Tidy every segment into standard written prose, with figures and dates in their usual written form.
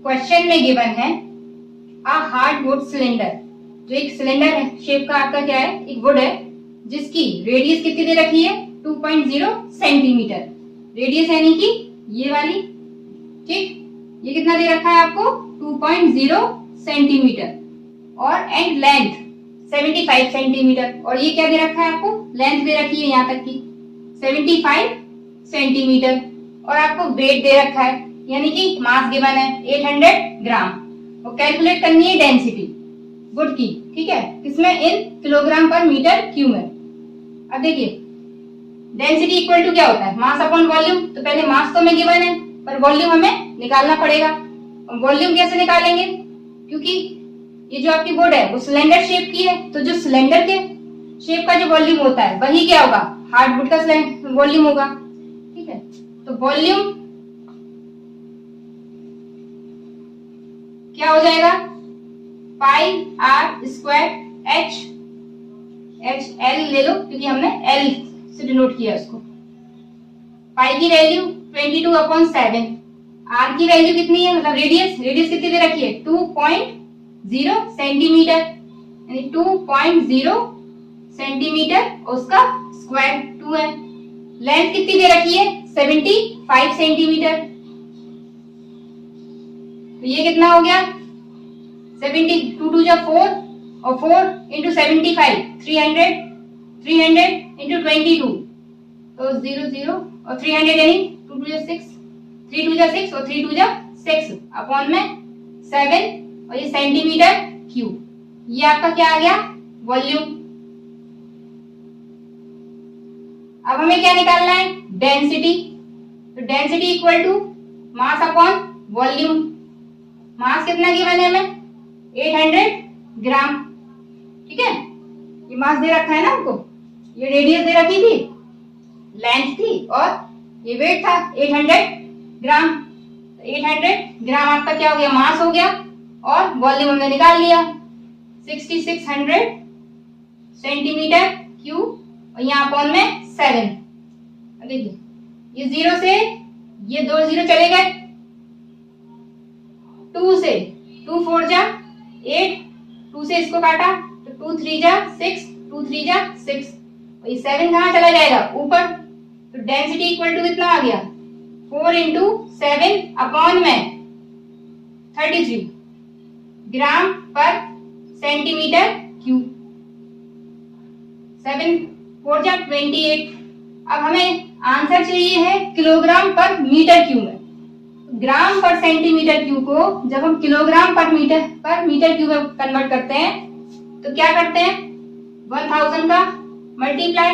Question में given है a hard would cylinder, जो एक सिलेंडर शेप का आपका क्या है, एक वुड है जिसकी रेडियस कितनी दे रखी है 2.0 सेंटीमीटर। रेडियस यानी कि ये वाली, ठीक, ये कितना दे रखा है आपको 2.0 सेंटीमीटर और एंड लेंथ 75 सेंटीमीटर। और ये क्या दे रखा है आपको, लेंथ दे रखी है यहाँ तक की 75 सेंटीमीटर और आपको वेट दे रखा है यानी कि मास गिवन है 800 ग्राम और कैलकुलेट करनी है डेंसिटी वुड की, ठीक है, किसमें, इन किलोग्राम पर मीटर क्यूब में। अब देखिए डेंसिटी इक्वल टू क्या होता है, मास अपॉन वॉल्यूम। तो पहले मास तो हमें गिवन है पर वॉल्यूम हमें निकालना पड़ेगा। वॉल्यूम कैसे निकालेंगे, क्योंकि ये जो आपकी वुड है वो सिलेंडर शेप की है, तो जो सिलेंडर के शेप का जो वॉल्यूम होता है वही क्या होगा, हार्ड वुड का वॉल्यूम होगा, ठीक है। तो वॉल्यूम क्या हो जाएगा, pi R square H, H एल ले लो क्योंकि हमने एल से डिनोट किया उसको। पाई की वैल्यू 22/7, आर की वैल्यू कितनी है, मतलब रेडियस, रेडियस कितनी दे रखी है 2.0 सेंटीमीटर, यानी 2.0 सेंटीमीटर उसका स्क्वायर 2 है। लेंथ कितनी दे रखी है 75 सेंटीमीटर, तो ये कितना हो गया 70, 2 2 जा 4 और 4 इंटू 75 300, 300 इंटू 22 तो 0 0 और 300 यानी 2 2 जा 6, 3 2 जा 6 और 3 2 जा 6 अपॉन में 7 और ये सेंटीमीटर क्यूब। ये आपका क्या आ गया वॉल्यूम। अब हमें क्या निकालना है, डेंसिटी। तो density equal to mass upon volume. Mass कितना गिवन है हमें 800 ग्राम, ठीक है, ये मास दे रखा है ना हमको, ये रेडियस दे रखी थी, लेंथ थी और ये वेट था 800 ग्राम। 800 ग्राम आपका क्या हो गया, मास हो गया और वॉल्यूम हमने निकाल लिया 6600 सेंटीमीटर क्यूब और यहाँ अपॉन में 7। देखिए ये 0 से ये 2 0 चले गए, 2 से 2 4 जा 8, 2 से इसको काटा तो 2 3 जा 6, 2 3 जा 6 और ये 7 कहाँ चला जाएगा ऊपर। तो डेंसिटी इक्वल टू कितना आ गया 4 इंटू 7 अपॉन में 33 ग्राम पर सेंटीमीटर क्यूब। 7 4 जा 28। अब हमें आंसर चाहिए है किलोग्राम पर मीटर क्यूब में। ग्राम पर सेंटीमीटर क्यूब को जब हम किलोग्राम पर मीटर क्यूब में कन्वर्ट करते हैं तो क्या करते हैं 1000 का मल्टीप्लाई,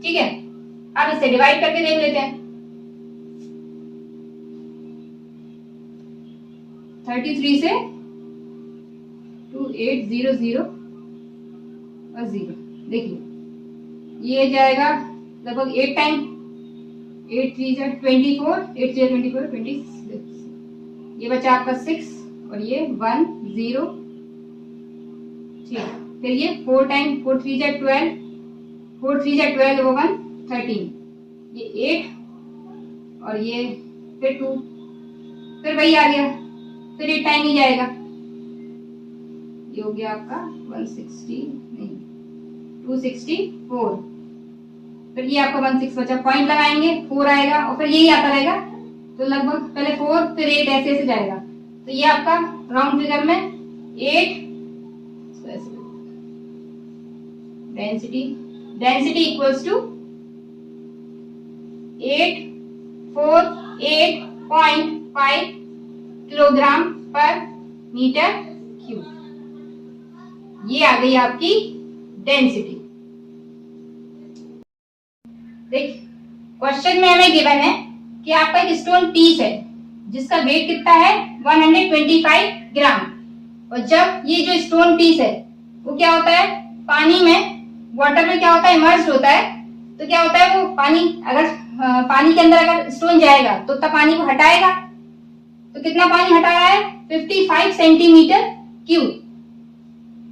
ठीक है। अब इसे डिवाइड करके देख लेते हैं। 33 से 2800 और 0, देखिए ये जाएगा लगभग 8 टाइम, 8 3 जा 24, 8 जा 24 26, ये बचा आपका 6 और ये 1 0, ठीक। फिर ये 4 टाइम, 4 3 जा 12, 4 3 जा 12 वो 1 13, ये 8 और ये फिर 2, फिर वही आ गया, फिर 8 टाइम ही जाएगा, ये हो गया आपका 160 नहीं 264, फिर ये आपका 16 बचा, पॉइंट लगाएंगे 4 आएगा और फिर यही आता रहेगा, तो लगभग पहले 4 फिर 8 ऐसे ऐसे जाएगा। तो ये आपका राउंड फिगर में 8 डेंसिटी इक्वल्स टू 848.5 किलोग्राम पर मीटर क्यूब। ये आ गई आपकी डेंसिटी। देखिए क्वेश्चन में हमें गिवन है कि आपका एक स्टोन पीस है जिसका वेट कितना है 125 ग्राम, और जब ये जो स्टोन पीस है वो क्या होता है पानी में, वाटर में क्या होता है इमर्ज होता है, तो क्या होता है वो पानी, अगर पानी के अंदर अगर स्टोन जाएगा तो तब पानी को हटाएगा, तो कितना पानी हटा रहा है 55 सेंटीमीटर क्यूब।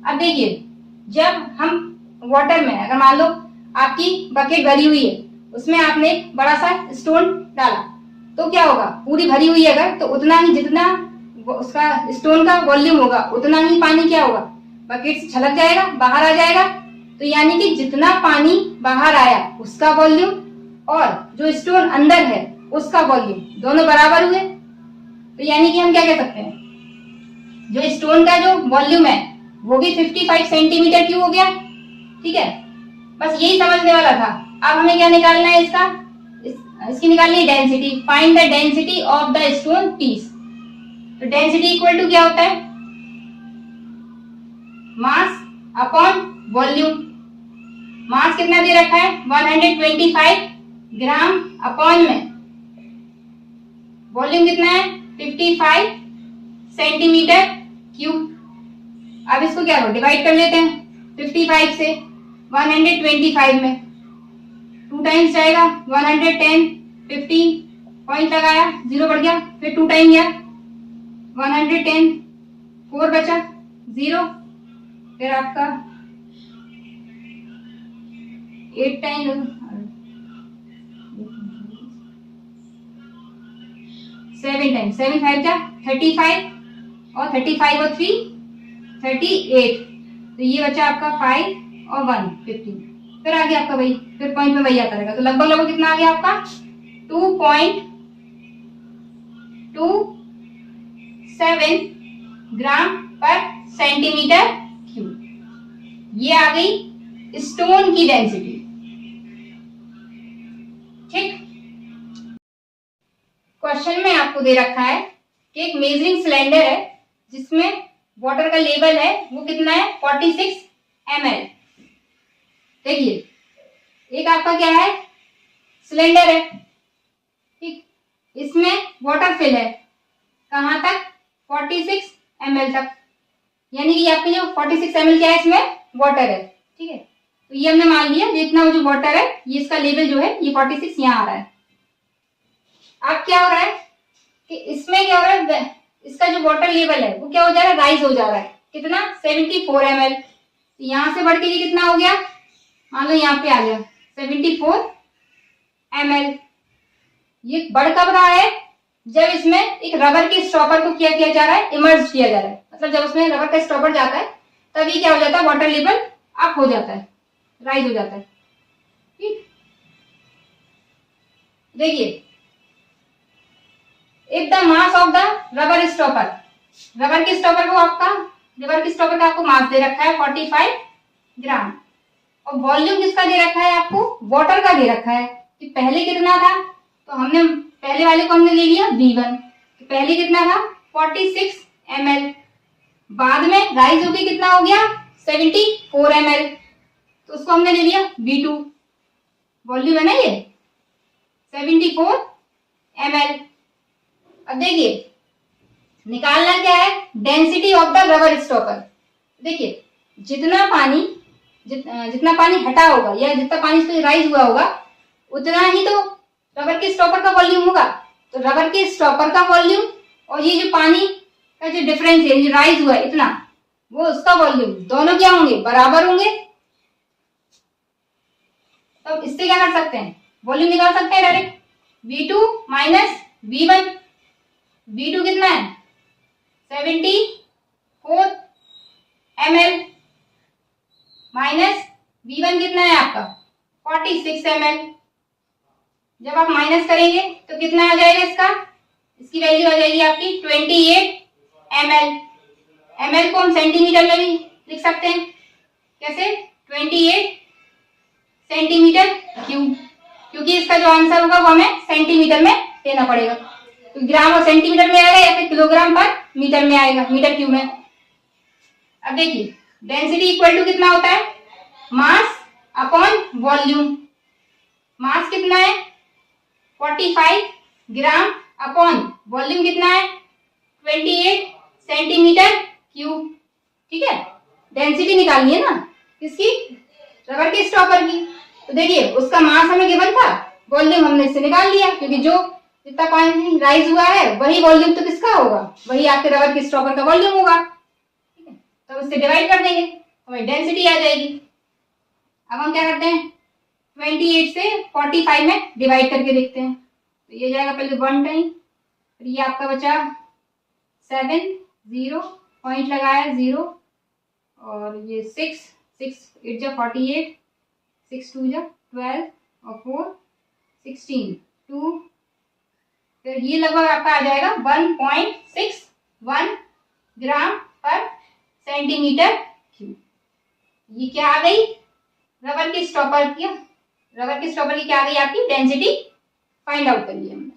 अब देखिए जब हम वाटर में, अगर मान लो आपकी बकेट भरी हुई है उसमें आपने एक बड़ा सा स्टोन डाला, तो क्या होगा, पूरी भरी हुई है अगर, तो उतना ही जितना उसका स्टोन का वॉल्यूम होगा उतना ही पानी क्या होगा, बकेट से छलक जाएगा, बाहर आ जाएगा। तो यानी कि जितना पानी बाहर आया उसका वॉल्यूम और जो स्टोन अंदर है उसका वॉल्यूम दोनों बराबर हुए। तो यानी कि हम क्या कह सकते हैं, जो स्टोन का जो वॉल्यूम है वो भी 55 सेंटीमीटर क्यूब हो गया। ठीक है, बस यही समझने वाला था। अब हमें क्या निकालना है, इसकी निकालनी है density. Find the density of the stone piece. तो डेंसिटी इक्वल टू क्या होता है, मास अपॉन वॉल्यूम। मास कितना दे रखा है 125 ग्राम अपॉन में वॉल्यूम कितना है 55 सेंटीमीटर क्यूब। अब इसको क्या करो, डिवाइड कर लेते हैं 55 से 125 में, 2 टाइम्स जाएगा 110, 50 पॉइंट लगाया, 0 बढ़ गया, फिर 2 टाइम गया 110, 4 बचा 0, फिर आपका 8 टाइम 7 टाइम, 7 5 जा 35 और 35 और 3 38। तो ये बचा आपका 5 और 1 15। फिर आ गया आपका वही, फिर पॉइंट में वही आता रहेगा। तो लगभग लगभग कितना आ गया आपका 2.27 ग्राम पर सेंटीमीटर क्यूब। ये आ गई स्टोन की डेंसिटी। ठीक, क्वेश्चन में आपको दे रखा है कि एक मेजरिंग सिलेंडर है जिसमें वाटर का लेवल है वो कितना है 46 ml। देखिए एक आपका क्या है सिलेंडर है, ठीक, इसमें वाटर फिल है कहां तक 46 ml तक, यानी कि आपकी जो 46 ml क्या है इसमें वाटर है। ठीक है, तो ये हमने मान लिया जितना जो वाटर है ये इसका लेवल जो है ये 46 यहाँ आ रहा है। अब क्या हो रहा है कि इसमें क्या हो रहा है, इसका जो वाटर लेवल है वो क्या हो जा रहा है, राइज हो जा रहा है। कितना 74 ml। यहां से बढ़ के ये कितना हो गया, मान लो यहाँ पे आ गया 74 ml। ये बढ़ कब रहा है, जब इसमें एक रबर के स्टॉपर को क्या किया जा रहा है, इमर्ज किया जा रहा है। मतलब जब उसमें रबर का स्टॉपर जाता है तभी क्या हो जाता है, वाटर लेवल अप हो जाता है, राइज हो जाता है। ठीक, देखिए if the mass of the rubber stopper, rubber के स्टॉपर का आपको मास दे रखा है 45 ग्राम और वॉल्यूम किसका दे रखा है आपको, वाटर का दे रखा है। कि पहले कितना था, तो हमने पहले वाले को हमने ले लिया V1, तो पहले कितना था 46 ml, बाद में राइज होके कितना हो गया 74 ml, तो उसको हमने ले लिया V2, वॉल्यूम है ना ये 74 ml। अब देखिए निकालना क्या है, density of the rubber stopper. देखिए जितना पानी हटा होगा या जितना पानी इसमें राइज हुआ होगा उतना ही तो रबर के स्टॉपर का वॉल्यूम होगा। तो रबर के स्टॉपर का वॉल्यूम और ये जो पानी का जो डिफरेंस है, जो राइज हुआ है इतना, वो उसका वॉल्यूम, दोनों क्या होंगे, बराबर होंगे। तो इससे क्या कर सकते हैं, वॉल्यूम निकाल सकते हैं direct, V2 minus V1। V2 कितना है 74 ml माइनस V1 कितना है आपका 46 ml। जब आप माइनस करेंगे तो कितना आ जाएगा इसकी वैल्यू आ जाएगी आपकी 28 ml। ml को हम सेंटीमीटर में भी लिख सकते हैं, कैसे 28 सेंटीमीटर क्यूब, क्योंकि इसका जो आंसर होगा वो हमें सेंटीमीटर में देना पड़ेगा। तो ग्राम और सेंटीमीटर में आएगा या फिर किलोग्राम पर मीटर में आएगा, मीटर क्यूब में। अब देखिए डेंसिटी इक्वल टू कितना होता है, मास अपॉन वॉल्यूम। मास कितना है 45 ग्राम अपॉन वॉल्यूम कितना है 28 सेंटीमीटर क्यूब। ठीक है, डेंसिटी निकालनी है ना किसकी, रबर के स्टॉपर की। तो देखिए उसका मास हमें गिवन था, वॉल्यूम हमने इससे निकाल लिया, क्योंकि जो जितना पानी राइज हुआ है वही वॉल्यूम तो किसका होगा, वही आपके रबर के स्टॉपर का वॉल्यूम होगा। ठीक है, तो इससे डिवाइड कर देंगे, हमें डेंसिटी आ जाएगी। अब हम क्या करते हैं 28 से 45 में डिवाइड करके देखते हैं। तो ये जाएगा पहले 1 टाइम, फिर ये आपका बचा 7, 0 पॉइंट लगाया 0, और ये 6, 8 जा 48, 6 2 जा 12 और 4 16 2, फिर ये लगभग आपका आ जाएगा 1.61 ग्राम पर सेंटीमीटर क्यूब। ये क्या आ गई? रबर के स्टॉपर की क्या आ गई आपकी डेंसिटी फाइंड आउट कर लिया हमने।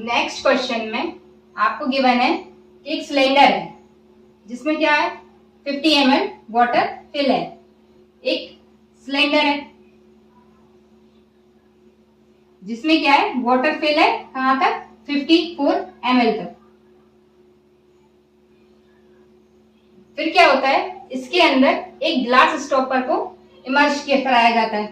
नेक्स्ट क्वेश्चन में आपको गिवन है कि एक सिलेंडर है जिसमें क्या है 50 ml वाटर फिल है। एक सिलेंडर है जिसमें क्या है वाटर फिल है कहां तक 54 ml तक। फिर क्या होता है इसके अंदर एक ग्लास स्टॉपर को इमर्ज कराया जाता है।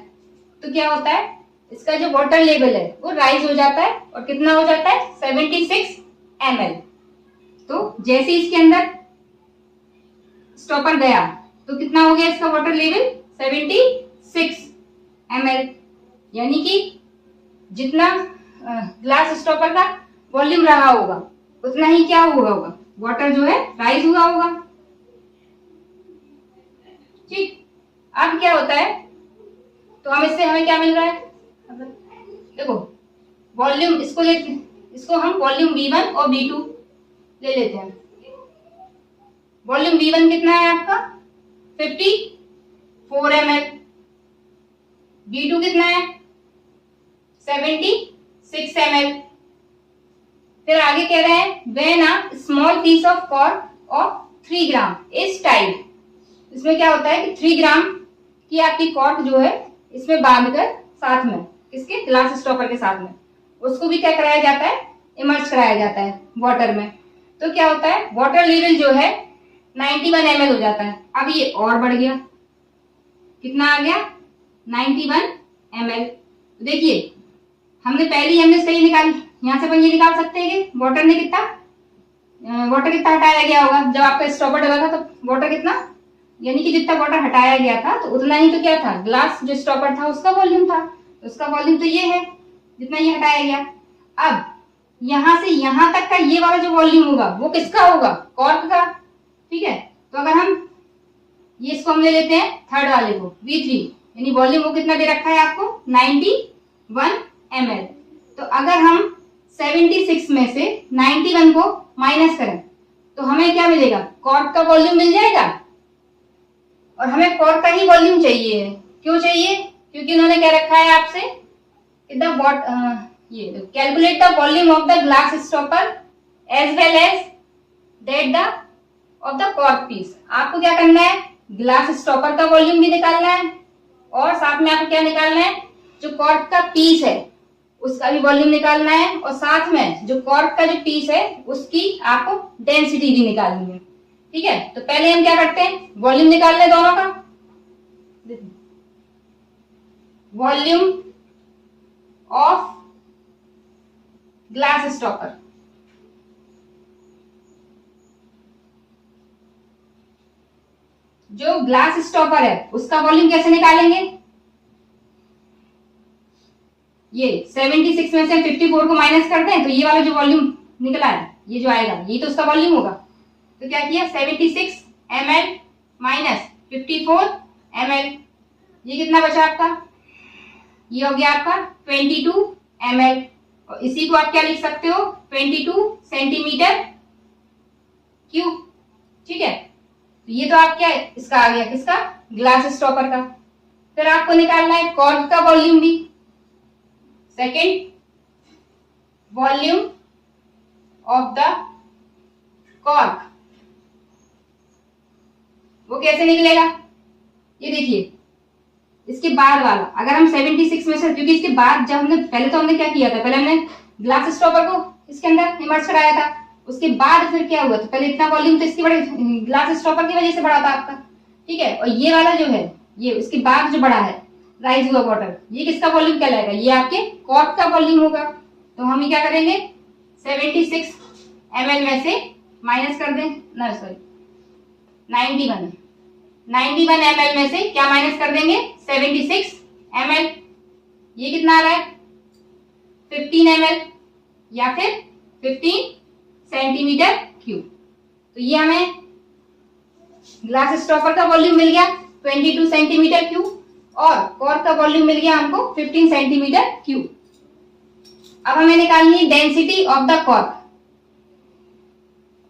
तो क्या होता है इसका जो वाटर लेवल है वो राइज हो जाता है और कितना हो जाता है 76 ml। तो जैसे इसके अंदर स्टॉपर गया तो कितना हो गया इसका वाटर लेवल 76 ml, यानी कि जितना ग्लास स्टॉपर का वॉल्यूम रहा होगा उतना ही क्या हुआ होगा वाटर जो है राइज हुआ होगा। ठीक, अब क्या होता है तो हमें क्या मिल रहा है देखो वॉल्यूम, इसको हम वॉल्यूम V1 और V2 ले लेते हैं। वॉल्यूम V1 कितना है आपका 54 ml, V2 कितना है 76 ml। फिर आगे कह रहे हैं when a small piece of cork of 3 gram is tied. इसमें क्या होता है कि 3 ग्राम की आपकी कॉर्क जो है इसमें बांधकर साथ में इसके ग्लास स्टॉपर के साथ में उसको भी क्या कराया जाता है इमर्ज कराया जाता है वाटर में। तो क्या होता है वाटर लेवल जो है 91 ml हो जाता है। अब ये और बढ़ गया, कितना आ गया 91 ml। देखिए हमने सही निकाल, यहां से अपन ये निकाल सकते हैं कि वाटर कितना हटाया गया होगा। जब आपका स्टॉपर डला था तो वाटर कितना, यानी कि जितना वाटर हटाया गया था तो उतना ही तो क्या था ग्लास जो स्टॉपर था उसका वॉल्यूम था। तो उसका वॉल्यूम तो ये है जितना ये हटाया गया। अब यहां से यहां तक का ये वाला जो वॉल्यूम होगा वो किसका होगा कॉर्क का। ठीक है, तो अगर हम इसको हम ले लेते हैं थर्ड वाले को V3, यानी वॉल्यूम वो कितना दे रखा है आपको 91 ml। तो अगर हम 76 में से 91 को माइनस करें तो हमें क्या मिलेगा कॉर्क का वॉल्यूम मिल जाएगा। और हमें कॉर्क का ही वॉल्यूम चाहिए। क्यों चाहिए? क्योंकि उन्होंने क्या रखा है आपसे calculate the volume of the glass stopper as well as that of the cork piece. आपको क्या करना है ग्लास स्टॉपर का वॉल्यूम भी निकालना है और साथ में आपको क्या निकालना है जो कॉर्क का पीस है उसका भी वॉल्यूम निकालना है, और साथ में जो कॉर्क का जो पीस है उसकी आपको डेंसिटी भी निकालनी है। ठीक है, तो पहले हम क्या करते हैं वॉल्यूम निकाल लें दोनों का। वॉल्यूम ऑफ ग्लास स्टॉपर, जो ग्लास स्टॉपर है उसका वॉल्यूम कैसे निकालेंगे। ये 76 में से 54 को माइनस करते हैं तो ये वाला जो वॉल्यूम निकला है ये जो आएगा ये तो उसका वॉल्यूम होगा। तो क्या किया 76 ml माइनस 54 ml, ये कितना बचा आपका, ये हो गया आपका 22 ml। और इसी को आप क्या लिख सकते हो 22 सेंटीमीटर क्यूब। ठीक है, तो ये तो आप क्या इसका आ गया किसका ग्लास स्टॉपर का। फिर आपको निकालना है कॉर्क का वॉल्यूम भी। Second volume of the cork, वो कैसे निकलेगा ये देखिए इसके बाद वाला। अगर हम 76 में से, क्योंकि इसके बाद जब हमने हमने क्या किया था पहले हमने ग्लास स्टॉपर को इसके अंदर इमर्ज कराया था, उसके बाद फिर क्या हुआ तो पहले इतना वॉल्यूम तो इसकी बड़े ग्लास स्टॉपर की वजह से बढ़ा था आपका। ठीक है, और ये वाला जो है ये उसके बाद जो बड़ा है राइज हुआ वाटर, ये किसका वॉल्यूम कहलाएगा, ये आपके कॉर्क का वॉल्यूम होगा। तो हम क्या करेंगे 76 ml में से माइनस कर दें 91, 91 ml में से क्या माइनस कर देंगे, 76 ml। ये कितना आ रहा है, 15 ml या फिर 15 सेंटीमीटर क्यूब। तो ये हमें ग्लास स्टॉपर का वॉल्यूम मिल गया 22 सेंटीमीटर क्यूब और कॉर्क का वॉल्यूम मिल गया हमको 15 सेंटीमीटर क्यूब। अब हमें निकालनी है density of the cork.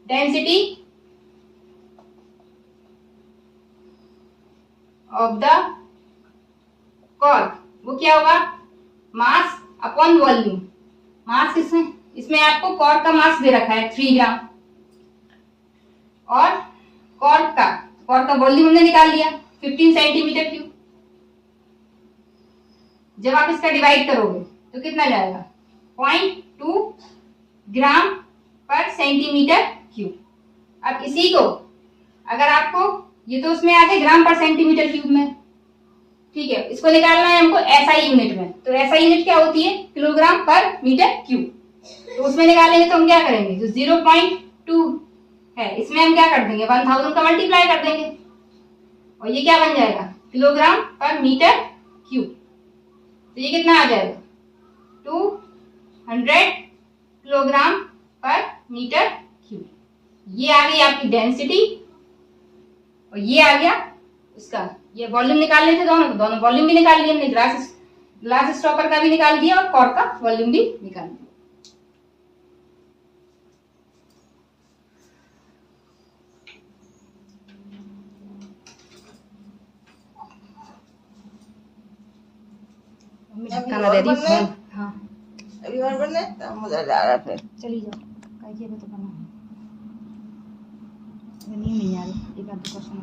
Density of the cork वो क्या होगा, मास अपॉन वॉल्यूम। मास किसमें, इसमें आपको कॉर्क का मास दे रखा है 3 ग्राम और कॉर्क का वॉल्यूम हमने निकाल लिया 15 सेंटीमीटर क्यूब। जब आप इसका डिवाइड करोगे तो कितना जाएगा, 0.2 ग्राम पर सेंटीमीटर क्यूब। अब इसी को अगर आपको, ये तो उसमें आ गया ग्राम पर सेंटीमीटर क्यूब में, ठीक है, इसको निकालना है हमको एसआई यूनिट में। तो एसआई यूनिट क्या होती है, किलोग्राम पर मीटर क्यूब। तो उसमें निकालेंगे तो हम क्या करेंगे, जो 0.2 है इसमें हम क्या कर देंगे, 1000 का मल्टीप्लाई कर देंगे और ये क्या बन जाएगा, किलोग्राम पर मीटर क्यूब। तो ये कितना आ जाएगा, 200 किलोग्राम पर मीटर क्यूब। ये आ गई आपकी डेंसिटी और ये आ गया उसका, ये वॉल्यूम निकालने थे दोनों वॉल्यूम भी निकाल लिए हमने, ग्लास स्टॉपर का भी निकाल दिया और कॉर्क का वॉल्यूम भी निकाल दिया। हाँ अभी और बनना है तो मजा आ रहा फिर चली जाओ, कहिए तो करना है, नहीं आ रही, एक आध क्वेश्चन